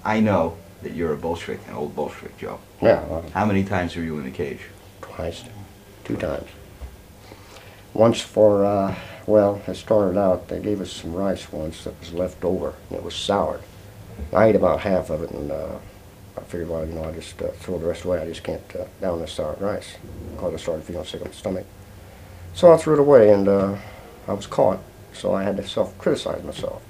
I know that you're a Bolshevik, an old Bolshevik, Joe. Yeah. How many times were you in the cage? Twice. 2 times. Once for, well, it started out, they gave us some rice once that was left over, and it was soured. I ate about half of it, and I figured, well, you know, I just throw the rest away. I just can't down this soured rice, because I started feeling sick in my stomach. So I threw it away, and I was caught, so I had to self-criticize myself.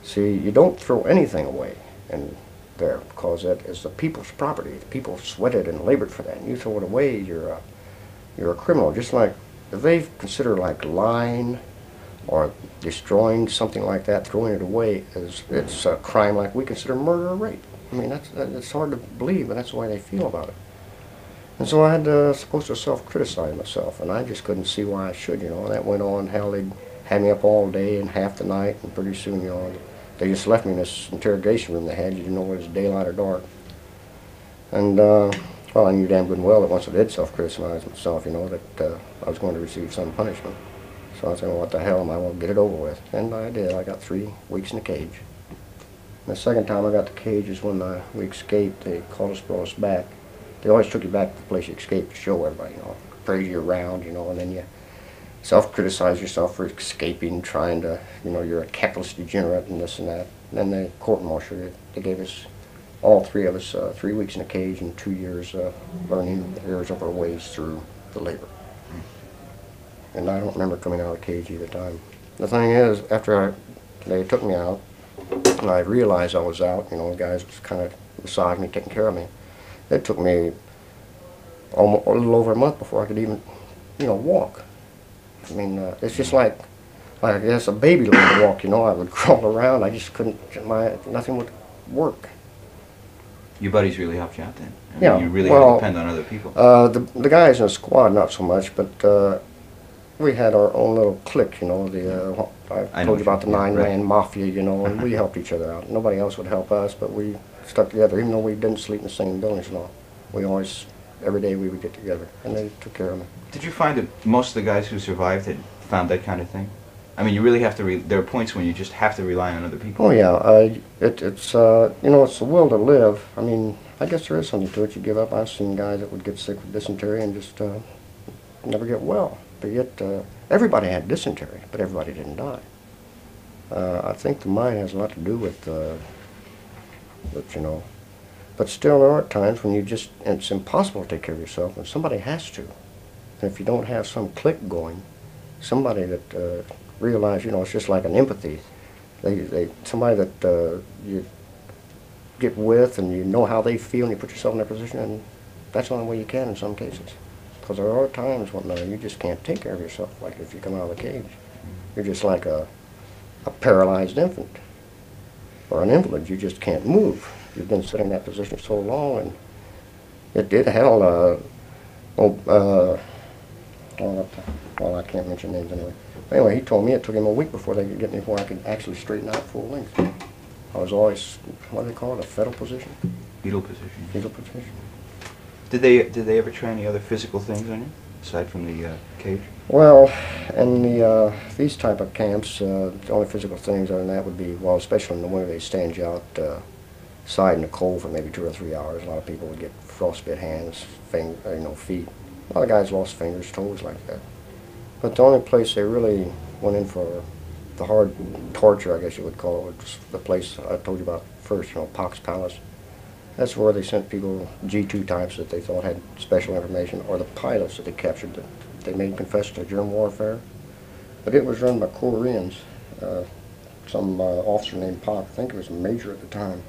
See, you don't throw anything away in there, because that is the people's property. The people sweated and labored for that, and you throw it away, you're a criminal. Just like, if they consider like lying or destroying something like that, throwing it away, it's a crime like we consider murder or rape. I mean, that's hard to believe, but that's the way they feel about it. And so I had supposed to self-criticize myself, and I just couldn't see why I should, you know. And that went on. Hell, they had me up all day and half the night, and pretty soon, you know, they just left me in this interrogation room they had. You didn't know whether it was daylight or dark. And well, I knew damn good and well that once I did self-criticize myself, you know, that I was going to receive some punishment. So I said, well, what the hell, I won't get it over with. And I did. I got 3 weeks in the cage. And the second time I got the cage is when we escaped. They called us, brought us back. They always took you back to the place you escaped to show everybody, you know, praise you around, you know, and then you self-criticize yourself for escaping, trying to, you know, you're a capitalist degenerate and this and that. And then they court-martialed it. They gave us, all 3 of us, 3 weeks in a cage and 2 years learning years of our ways through the labor. And I don't remember coming out of the cage either time. The thing is, after they took me out, and I realized I was out, you know, the guys was kind of beside me, taking care of me. It took me almost a little over a month before I could even, you know, walk. I mean, it's just like I guess a baby learned to walk, you know. I would crawl around. I just couldn't, nothing would work. Your buddies really helped you out then? I mean, Yeah. you really had to depend on other people. The guys in the squad, not so much, but we had our own little clique, you know. I told you about the 9-man mafia, you know, and we helped each other out. Nobody else would help us, but we stuck together, even though we didn't sleep in the same buildings and all. We always, every day we would get together, and they took care of me. Did you find that most of the guys who survived had found that kind of thing? I mean, you really have to, there are points when you just have to rely on other people. Oh yeah, it's you know, it's the will to live. I mean, I guess there is something to it. You give up. I've seen guys that would get sick with dysentery and just never get well. But yet, everybody had dysentery, but everybody didn't die. I think the mind has a lot to do with, you know, but still there are times when you just, it's impossible to take care of yourself, and somebody has to. And if you don't have some clique going, somebody that realize, you know, it's just like an empathy. Somebody that you get with and you know how they feel and you put yourself in their position, and that's the only way you can in some cases. Because there are times when you just can't take care of yourself, like if you come out of the cage. You're just like a paralyzed infant or an invalid. You just can't move. You've been sitting in that position so long, and it did hell. Well, I can't mention names anyway. Anyway, he told me it took him a week before they could get me where I could actually straighten out full length. I was always, what do they call it, a fetal position? Fetal position. Fetal position. Did they ever try any other physical things on you, aside from the cage? Well, in these type of camps, the only physical things other than that would be, well, especially in the winter, they stand you outside in the cold for maybe 2 or 3 hours. A lot of people would get frostbite hands, feet. A lot of guys lost fingers, toes like that. But the only place they really went in for the hard torture, I guess you would call it, was the place I told you about first, you know, Pox Palace. That's where they sent people, G2 types that they thought had special information, or the pilots that they captured that they made confess to germ warfare. But it was run by Koreans, some officer named Pak, I think it was a major at the time.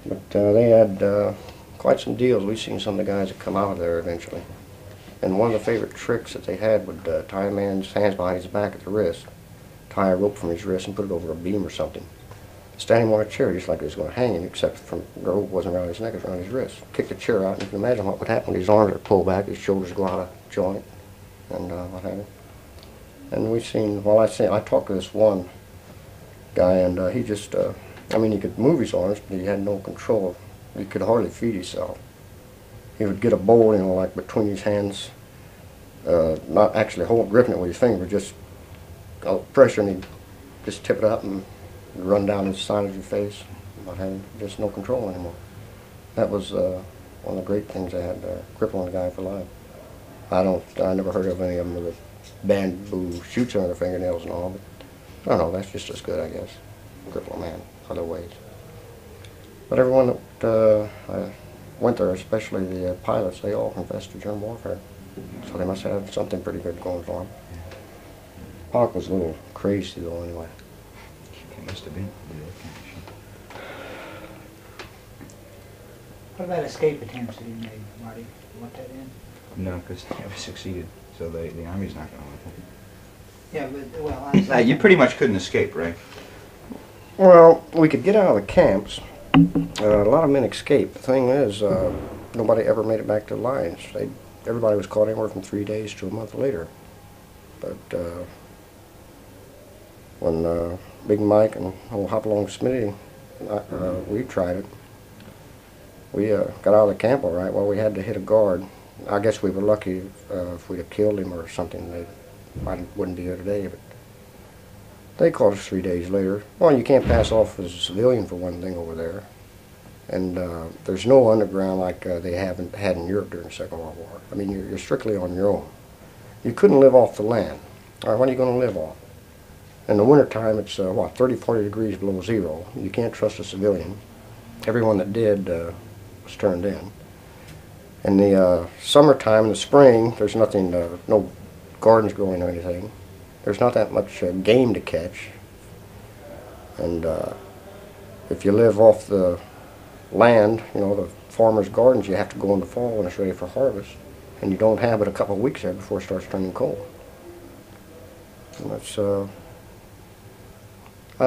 But they had quite some deals. We've seen some of the guys that come out of there eventually. And one of the favorite tricks that they had would tie a man's hands behind his back at the wrist, tie a rope from his wrist and put it over a beam or something. Stand him on a chair just like it was going to hang him, except the rope wasn't around his neck, it was around his wrist. Kick the chair out, and you can imagine what would happen when his arms are pulled back, his shoulders go out of joint, and what have you. And we've seen, well, I talked to this one guy, and he just, I mean, he could move his arms, but he had no control. He could hardly feed himself. He would get a bowl, you know, like between his hands, not actually gripping it with his finger, but just pressure, and he'd just tip it up and run down the side of your face. not having just no control anymore. That was one of the great things they had, crippling a guy for life. I never heard of any of them with bamboo shoots on their fingernails and all, but I don't know, that's just as good, I guess. Cripple a man other ways. But everyone that went there, especially the pilots, they all confessed to germ warfare. So they must have something pretty good going for them. Hawk was a little crazy though, anyway. It must have been. What about escape attempts that you made, Marty? You want that in? No, because they never succeeded. So the Army's not going to want that. Yeah, but, well, You pretty much couldn't escape, right? Well, we could get out of the camps. A lot of men escaped. The thing is, nobody ever made it back to the lines. Everybody was caught anywhere from 3 days to a month later. But when Big Mike and old Hopalong Smitty, we tried it. We got out of the camp all right. Well, we had to hit a guard. I guess we were lucky if we'd have killed him or something. They wouldn't be here today. But they caught us 3 days later. Well, you can't pass off as a civilian for one thing over there. And there's no underground like they had in Europe during the Second World War. I mean, you're strictly on your own. You couldn't live off the land. All right, what are you going to live off? In the wintertime, it's, 30, 40 degrees below zero. You can't trust a civilian. Everyone that did was turned in. In the summertime, in the spring, there's nothing, no gardens growing or anything. There's not that much game to catch. And if you live off the land, the farmer's gardens, you have to go in the fall when it's ready for harvest. And you don't have it a couple of weeks there before it starts turning cold. And that's, I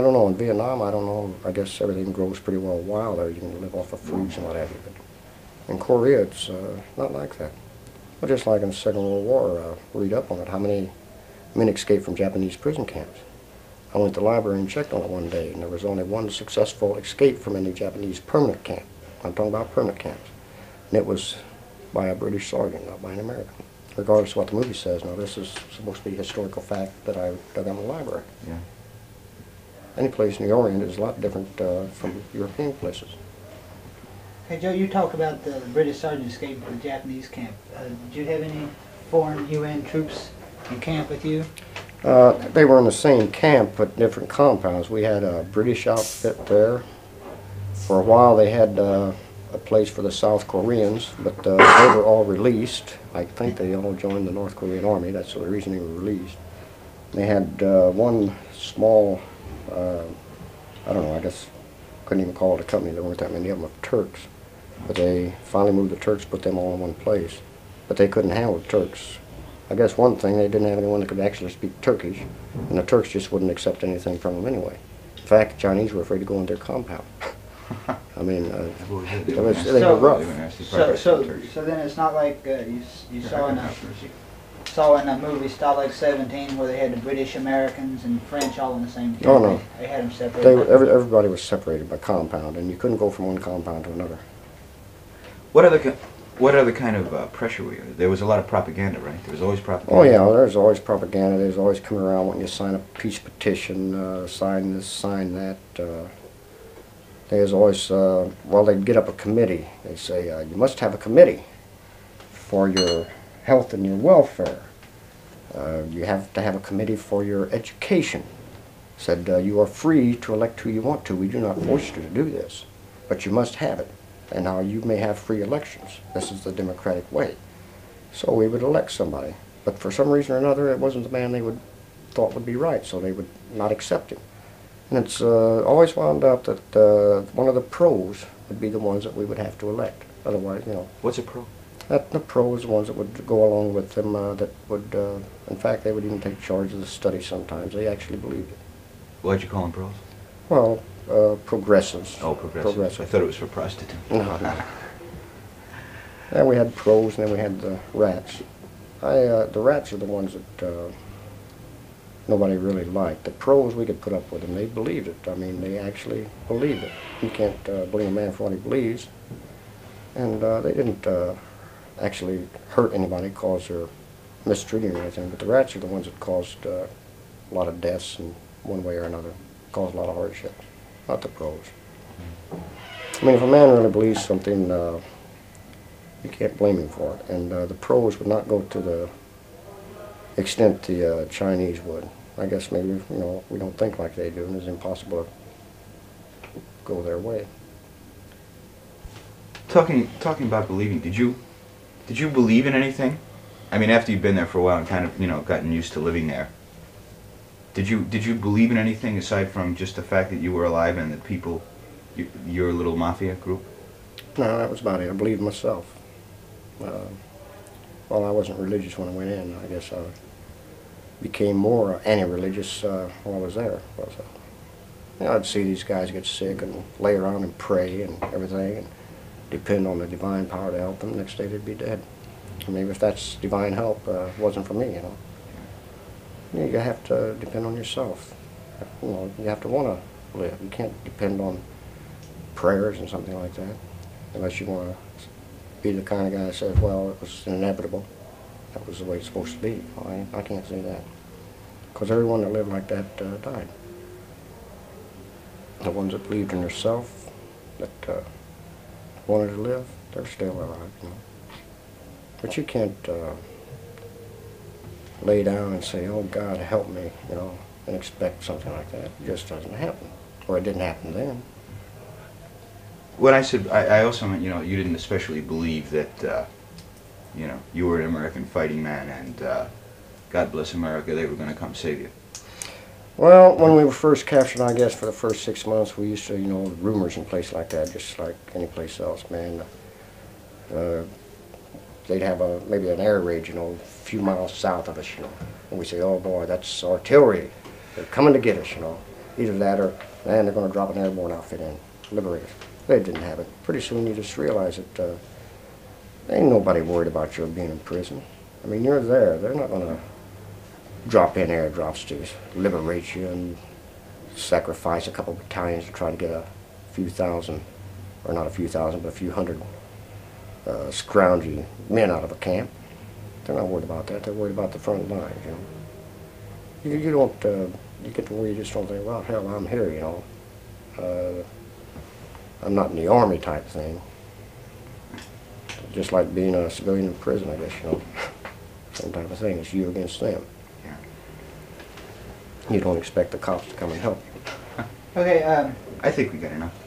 don't know, in Vietnam, I don't know, I guess everything grows pretty well wild there. You can live off of fruits and what have you. But in Korea, it's not like that. But just like in the Second World War, read up on it, how many men escaped from Japanese prison camps. I went to the library and checked on it one day, and there was only one successful escape from any Japanese permanent camp. I'm talking about permanent camps. And it was by a British sergeant, not by an American. Regardless of what the movie says. Now, this is supposed to be a historical fact that I dug out in the library. Yeah. Any place in the Orient is a lot different from European places. Hey, Joe, you talk about the British sergeant escaping from the Japanese camp. Did you have any foreign UN troops in camp with you? They were in the same camp, but different compounds. We had a British outfit there. For a while, they had a place for the South Koreans, but they were all released. I think they all joined the North Korean Army. That's the reason they were released. They had one small, I don't know, I guess couldn't even call it a company. There weren't that many of them, of Turks. But they finally moved the Turks, put them all in one place. But they couldn't handle the Turks. I guess one thing, they didn't have anyone that could actually speak Turkish, and the Turks just wouldn't accept anything from them anyway. In fact, the Chinese were afraid to go in their compound. I mean, they were rough. So then it's not like you saw in a movie, Stalag 17, where they had the British, Americans, and French all in the same camp. Oh, no. They had them separated. Everybody was separated by compound, and you couldn't go from one compound to another. What other kind of pressure were you under? There was a lot of propaganda, right? There was always propaganda. Oh yeah, there's always propaganda. There's always coming around wanting you to sign a peace petition, sign this, sign that. There's always, well, they'd get up a committee. They'd say, you must have a committee for your health and your welfare. You have to have a committee for your education. Said, you are free to elect who you want to. We do not force you to do this, but you must have it. And now you may have free elections. This is the democratic way. So we would elect somebody. But for some reason or another, it wasn't the man they thought would be right, so they would not accept him. And it's always wound up that one of the pros would be the ones that we would have to elect. Otherwise, What's a pro? The pros are the ones that would go along with them, that would, in fact, they would even take charge of the study sometimes. They actually believed it. Why'd you call them pros? Well, progressives. Oh, progressives. I thought it was for prostitutes. No. Then we had pros, and then we had the rats. The rats are the ones that nobody really liked. The pros, we could put up with them. They believed it. I mean, they actually believed it. You can't blame a man for what he believes. And they didn't actually hurt anybody, cause their mistreating or anything. But the rats are the ones that caused a lot of deaths in one way or another, caused a lot of hardships. Not the pros. I mean, if a man really believes something, you can't blame him for it. And the pros would not go to the extent the Chinese would. I guess maybe, you know, we don't think like they do, and it's impossible to go their way. Talking about believing, did you believe in anything? I mean, after you've been there for a while and kind of, you know, gotten used to living there, did you believe in anything aside from just the fact that you were alive and that people, your little mafia group? No, that was about it. I believed myself. Well, I wasn't religious when I went in. I guess I became more anti-religious while I was there. You know, I'd see these guys get sick and lay around and pray and everything and depend on the divine power to help them. Next day they'd be dead. And maybe if that's divine help, it wasn't for me, you know. You have to depend on yourself. You know, you have to want to live. You can't depend on prayers and something like that unless you want to be the kind of guy that says, well, it was inevitable. That was the way it's supposed to be. Well, I can't say that. Because everyone that lived like that died. The ones that believed in themselves, that wanted to live, they're still alive, you know. But you can't lay down and say, oh, God, help me, you know, and expect something like that. It just doesn't happen. Or it didn't happen then. When I said, I also meant, you know, you didn't especially believe that, you know, you were an American fighting man and God bless America, they were going to come save you. Well, when we were first captured, I guess, for the first 6 months, we used to, you know, rumors in places like that, just like any place else, man. They'd have maybe an air raid, you know, a few miles south of us, you know. And we say, oh boy, that's artillery. They're coming to get us, you know. Either that or, man, they're going to drop an airborne outfit in, liberate us. They didn't have it. Pretty soon you just realize that ain't nobody worried about your being in prison. I mean, you're there. They're not going to drop in airdrops to liberate you and sacrifice a couple of battalions to try to get a few thousand, or not a few thousand, but a few hundred scroungy men out of a camp. They're not worried about that. They're worried about the front lines, you know. You don't, you get to where you just don't think, well, hell, I'm here, you know. I'm not in the army type thing. Just like being a civilian in prison, I guess, you know. Same type of thing. It's you against them. You don't expect the cops to come and help you. Okay, I think we got enough.